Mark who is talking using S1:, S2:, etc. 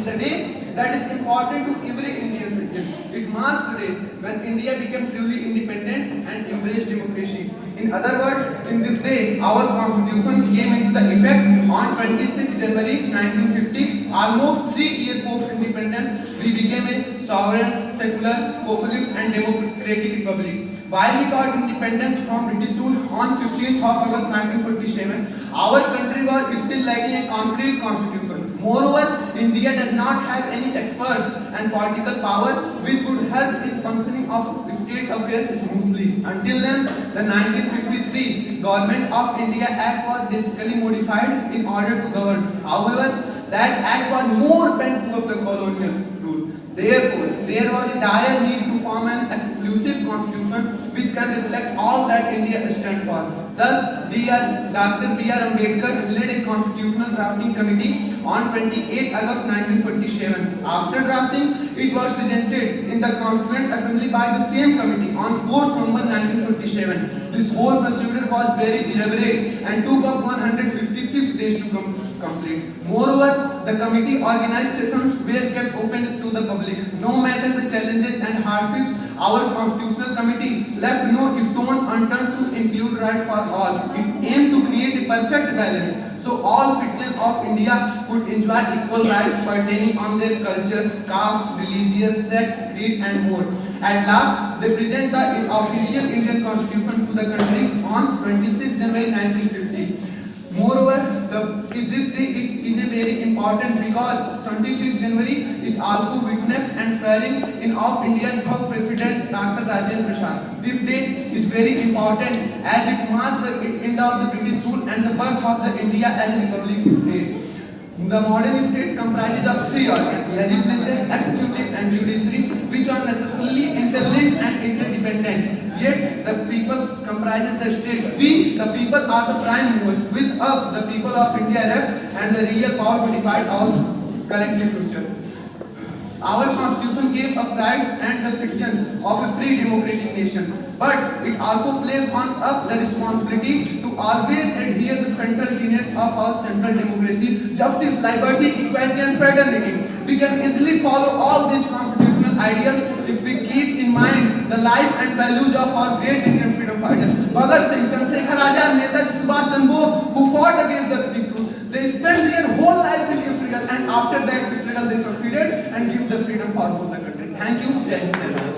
S1: the day that is important to every Indian citizen. It marks the day when India became truly independent and embraced democracy. In other words, in this day, our constitution came into the effect on 26 January 1950. Almost 3 years post-independence, we became a sovereign, secular, socialist and democratic republic. While we got independence from British rule on 15th of August 1947, our country was still lacking a concrete constitution. Moreover, India does not have any experts and political powers which would help in functioning of state affairs smoothly. Until then, the 1953 Government of India Act was basically modified in order to govern. However, that act was more bent towards the colonial rule. Therefore, there was a dire need to form an exclusive constitution which can reflect all that India stands for. Thus, Dr. B.R. Ambedkar led a constitutional drafting committee on 28 August 1947. After drafting, it was presented in the Constituent Assembly by the same committee on 4th November 1947. This whole procedure was very elaborate and took up 156 days to complete. Moreover, the committee organized sessions were kept open to the public. No matter the challenges and hardships, our constitutional committee left no stone unturned to include right for all. It aimed to create a perfect balance so all citizens of India could enjoy equal rights pertaining on their culture, caste, religious, sex, creed and more. At last, they present the official Indian constitution to the country on 26 January 1950. Moreover, this day is a very important because 26 January is also witnessed and swearing in of India's first President Dr. Rajendra Prasad. This day is very important as it marks the end of the British rule and the birth of the India as a republic state. The modern state comprises of 3 organs: legislature, executive and judiciary, which are necessarily interlinked and interdependent. Yet the people comprises the state. We, the people, are the prime movers. With us, the people of India left and the real power to decide our collective future. Our constitution gave us rights and the citizens of a free democratic nation. But it also places on us the responsibility to always adhere to the central tenets of our central democracy: justice, liberty, equality and fraternity. We can easily follow all these constitutional ideals if we keep in mind the life and values of our great Indian freedom fighters. Bhagat Singh, Chandrasekhar Azad, Netaji Subhash Chandra Bose, who fought against the British rule. They spent their whole life in struggle, and after that struggle they succeeded and give the freedom for all the country. Thank you. Jai Hind.